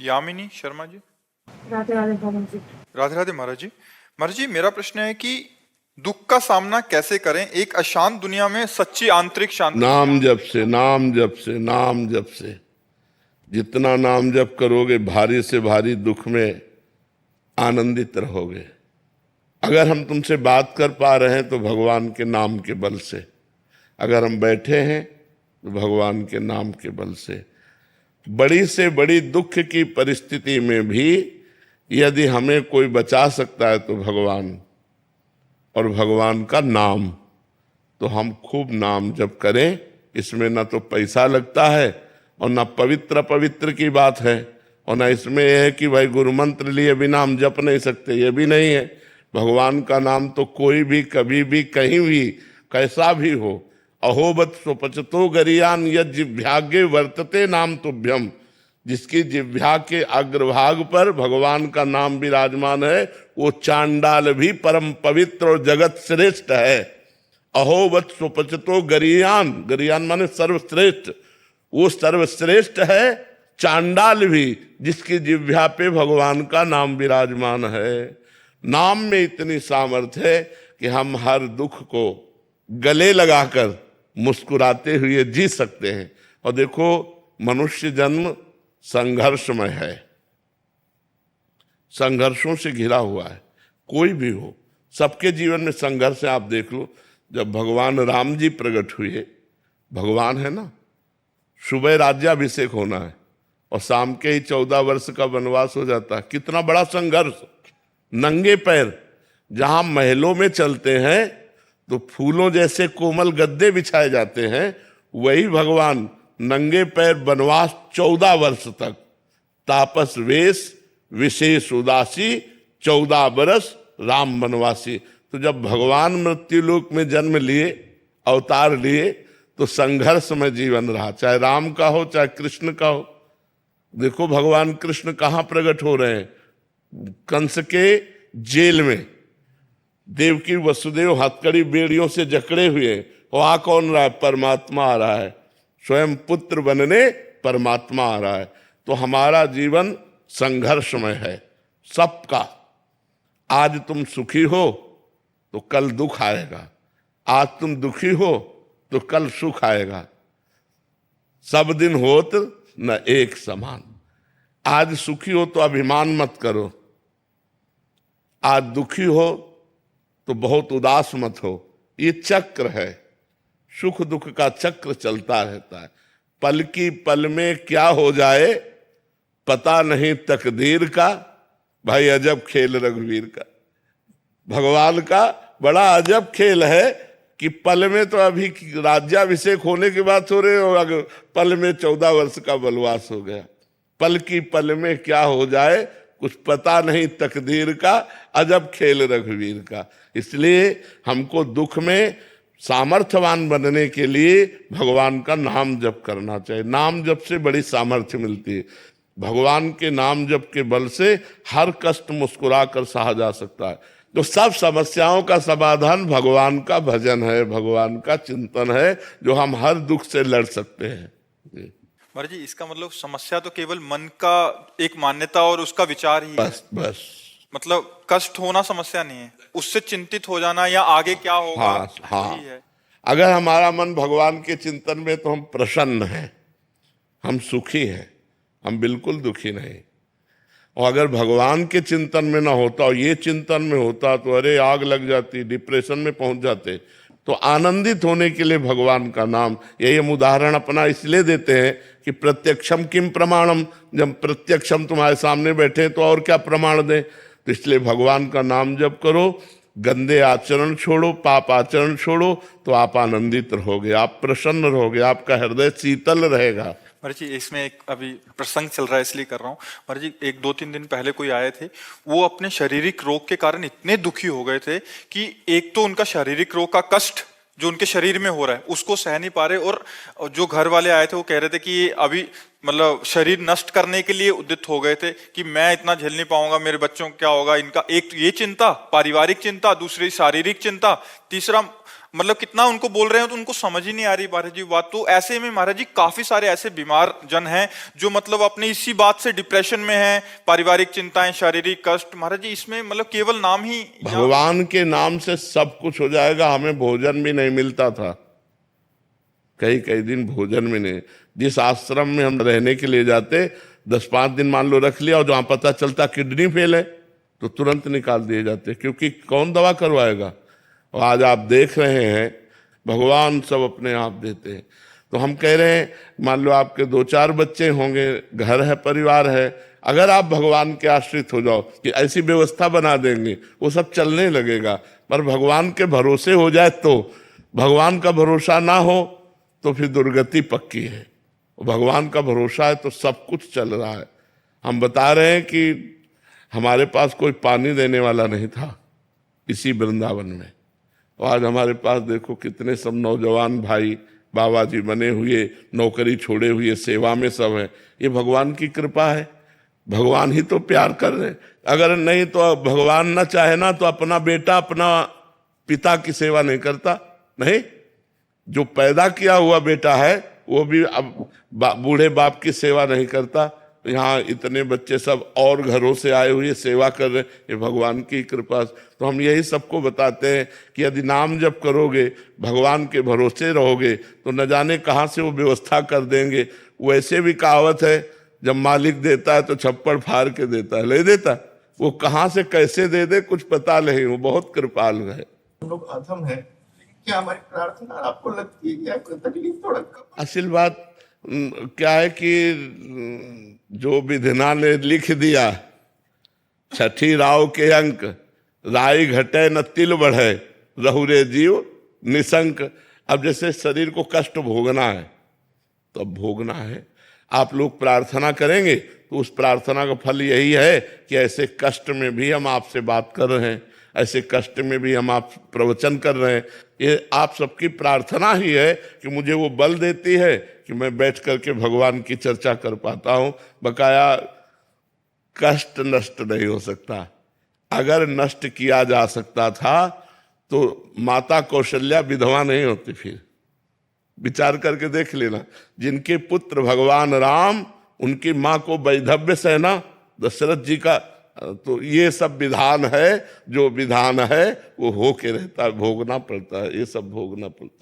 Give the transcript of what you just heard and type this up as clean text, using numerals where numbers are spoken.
यामिनी शर्मा जी। राधे राधे भगवान जी। राधे राधे महाराज जी। महाराज जी, मेरा प्रश्न है कि दुख का सामना कैसे करें एक अशांत दुनिया में सच्ची आंतरिक शांति। नाम जप से, नाम जप से, नाम जप से। जितना नाम जप करोगे भारी से भारी दुख में आनंदित रहोगे। अगर हम तुमसे बात कर पा रहे हैं तो भगवान के नाम के बल से, अगर हम बैठे हैं तो भगवान के नाम के बल से। बड़ी से बड़ी दुख की परिस्थिति में भी यदि हमें कोई बचा सकता है तो भगवान, और भगवान का नाम। तो हम खूब नाम जप करें। इसमें ना तो पैसा लगता है और ना पवित्र पवित्र की बात है, और ना इसमें यह है कि भाई गुरु मंत्र लिए बिना हम जप नहीं सकते, ये भी नहीं है। भगवान का नाम तो कोई भी कभी भी कहीं भी कैसा भी हो। अहोबत स्वपचतो गरियान यद जिह्वाग्ये वर्तते नाम तुभ्यम। जिसकी जिह्वा के अग्रभाग पर भगवान का नाम विराजमान है वो चांडाल भी परम पवित्र और जगत श्रेष्ठ है। अहोबत स्वपचतो गरियान, गरियान माने सर्वश्रेष्ठ, वो सर्वश्रेष्ठ है। चांडाल भी जिसकी जिह्वा पे भगवान का नाम विराजमान है। नाम में इतनी सामर्थ्य है कि हम हर दुख को गले लगाकर मुस्कुराते हुए जी सकते हैं। और देखो, मनुष्य जन्म संघर्षमय है, संघर्षों से घिरा हुआ है। कोई भी हो, सबके जीवन में संघर्ष है। आप देख लो, जब भगवान राम जी प्रकट हुए, भगवान है ना, सुबह राज्याभिषेक होना है और शाम के ही 14 वर्ष का वनवास हो जाता है। कितना बड़ा संघर्ष। नंगे पैर जहां महलों में चलते हैं तो फूलों जैसे कोमल गद्दे बिछाए जाते हैं, वही भगवान नंगे पैर वनवास 14 वर्ष तक, तापस वेश विशेष उदासी 14 बरस राम वनवासी। तो जब भगवान मृत्युलोक में जन्म लिए, अवतार लिए, तो संघर्ष में जीवन रहा, चाहे राम का हो चाहे कृष्ण का हो। देखो भगवान कृष्ण कहाँ प्रकट हो रहे हैं? कंस के जेल में। देवकी वसुदेव हथकड़ी बेड़ियों से जकड़े हुए, वहां कौन रहा है? परमात्मा आ रहा है। स्वयं पुत्र बनने परमात्मा आ रहा है। तो हमारा जीवन संघर्षमय है सबका। आज तुम सुखी हो तो कल दुख आएगा, आज तुम दुखी हो तो कल सुख आएगा। सब दिन होत न एक समान। आज सुखी हो तो अभिमान मत करो, आज दुखी हो तो बहुत उदास मत हो। ये चक्र है, सुख दुख का चक्र चलता रहता है। पल की पल में क्या हो जाए पता नहीं तकदीर का। भाई अजब खेल रघुवीर का। भगवान का बड़ा अजब खेल है कि पल में तो अभी राज्याभिषेक होने के बाद हो रहे हो, अगर पल में 14 वर्ष का वनवास हो गया। पल की पल में क्या हो जाए कुछ पता नहीं तकदीर का, अजब खेल रघुवीर का। इसलिए हमको दुख में सामर्थ्यवान बनने के लिए भगवान का नाम जप करना चाहिए। नाम जप से बड़ी सामर्थ्य मिलती है। भगवान के नाम जप के बल से हर कष्ट मुस्कुरा कर सहा जा सकता है। तो सब समस्याओं का समाधान भगवान का भजन है, भगवान का चिंतन है, जो हम हर दुख से लड़ सकते हैं। महाराज जी, इसका मतलब समस्या तो केवल मन का एक मान्यता और उसका विचार ही बस बस, मतलब कष्ट होना समस्या नहीं है, उससे चिंतित हो जाना या आगे क्या होगा। हाँ, है। अगर हमारा मन भगवान के चिंतन में तो हम प्रसन्न हैं, हम सुखी हैं, हम बिल्कुल दुखी नहीं। और अगर भगवान के चिंतन में ना होता और ये चिंतन में होता तो अरे आग लग जाती, डिप्रेशन में पहुंच जाते। तो आनंदित होने के लिए भगवान का नाम, यही हम उदाहरण अपना इसलिए देते हैं कि प्रत्यक्षम किम प्रमाणम। जब प्रत्यक्षम तुम्हारे सामने बैठे तो और क्या प्रमाण दें। तो इसलिए भगवान का नाम जप करो, गंदे आचरण छोड़ो, पाप आचरण छोड़ो, तो आप आनंदित रहोगे, आप प्रसन्न रहोगे, आपका हृदय शीतल रहेगा। महाराज जी, इसमें एक अभी प्रसंग चल रहा है इसलिए कर रहा हूँ। महाराज जी, 1-2-3 दिन पहले कोई आए थे, वो अपने शारीरिक रोग के कारण इतने दुखी हो गए थे कि एक तो उनका शारीरिक रोग का कष्ट जो उनके शरीर में हो रहा है उसको सह नहीं पा रहे, और जो घर वाले आए थे वो कह रहे थे कि अभी मतलब शरीर नष्ट करने के लिए उद्यत हो गए थे कि मैं इतना झेल नहीं पाऊंगा, मेरे बच्चों को क्या होगा, इनका एक ये चिंता, पारिवारिक चिंता, दूसरी शारीरिक चिंता, तीसरा मतलब कितना उनको बोल रहे हैं तो उनको समझ ही नहीं आ रही महाराज जी बात। तो ऐसे में महाराज जी काफी सारे ऐसे बीमार जन हैं जो मतलब अपने इसी बात से डिप्रेशन में हैं, पारिवारिक चिंताएं, शारीरिक कष्ट। महाराज जी इसमें मतलब केवल नाम ही, भगवान के नाम से सब कुछ हो जाएगा। हमें भोजन भी नहीं मिलता था, कई कई दिन भोजन में नहीं। जिस आश्रम में हम रहने के लिए जाते 10-5 दिन मान लो रख लिया, और जहां पता चलता किडनी फेल है तो तुरंत निकाल दिए जाते, क्योंकि कौन दवा करवाएगा। और आज आप देख रहे हैं भगवान सब अपने आप देते हैं। तो हम कह रहे हैं मान लो आपके 2-4 बच्चे होंगे, घर है, परिवार है, अगर आप भगवान के आश्रित हो जाओ कि ऐसी व्यवस्था बना देंगे वो सब चलने लगेगा। पर भगवान के भरोसे हो जाए तो, भगवान का भरोसा ना हो तो फिर दुर्गति पक्की है। भगवान का भरोसा है तो सब कुछ चल रहा है। हम बता रहे हैं कि हमारे पास कोई पानी देने वाला नहीं था इसी वृंदावन में, और आज हमारे पास देखो कितने सब नौजवान भाई बाबा जी बने हुए, नौकरी छोड़े हुए सेवा में सब है। ये भगवान की कृपा है, भगवान ही तो प्यार कर रहे हैं। अगर नहीं तो भगवान ना चाहे ना तो अपना बेटा अपना पिता की सेवा नहीं करता। नहीं, जो पैदा किया हुआ बेटा है वो भी अब बूढ़े बाप की सेवा नहीं करता। यहाँ इतने बच्चे सब और घरों से आए हुए सेवा कर रहे हैं, ये भगवान की कृपा। तो हम यही सबको बताते हैं कि यदि नाम जप करोगे, भगवान के भरोसे रहोगे तो न जाने कहाँ से वो व्यवस्था कर देंगे। वैसे भी कहावत है, जब मालिक देता है तो छप्पड़ फाड़ के देता है, ले देता। वो कहाँ से कैसे दे दे कुछ पता नहीं, वो बहुत कृपालु है। हम लोग अधम है, क्या हमारी प्रार्थना आपको लगती है क्या कोई तकलीफ थोड़ा कम? असल बात क्या है कि जो विधिना ने लिख दिया, छठी राव के अंक, राई घटे न तिल बढ़े, रहुरे जीव निशंक। अब जैसे शरीर को कष्ट भोगना है तो अब भोगना है। आप लोग प्रार्थना करेंगे तो उस प्रार्थना का फल यही है कि ऐसे कष्ट में भी हम आपसे बात कर रहे हैं, ऐसे कष्ट में भी हम आप प्रवचन कर रहे हैं। ये आप सबकी प्रार्थना ही है कि मुझे वो बल देती है कि मैं बैठ करके भगवान की चर्चा कर पाता हूँ। बकाया कष्ट नष्ट नहीं हो सकता। अगर नष्ट किया जा सकता था तो माता कौशल्या विधवा नहीं होती। फिर विचार करके देख लेना, जिनके पुत्र भगवान राम, उनकी माँ को वैधव्य सहना दशरथ जी का। तो ये सब विधान है, जो विधान है वो हो के रहता है, भोगना पड़ता है, ये सब भोगना पड़ता है।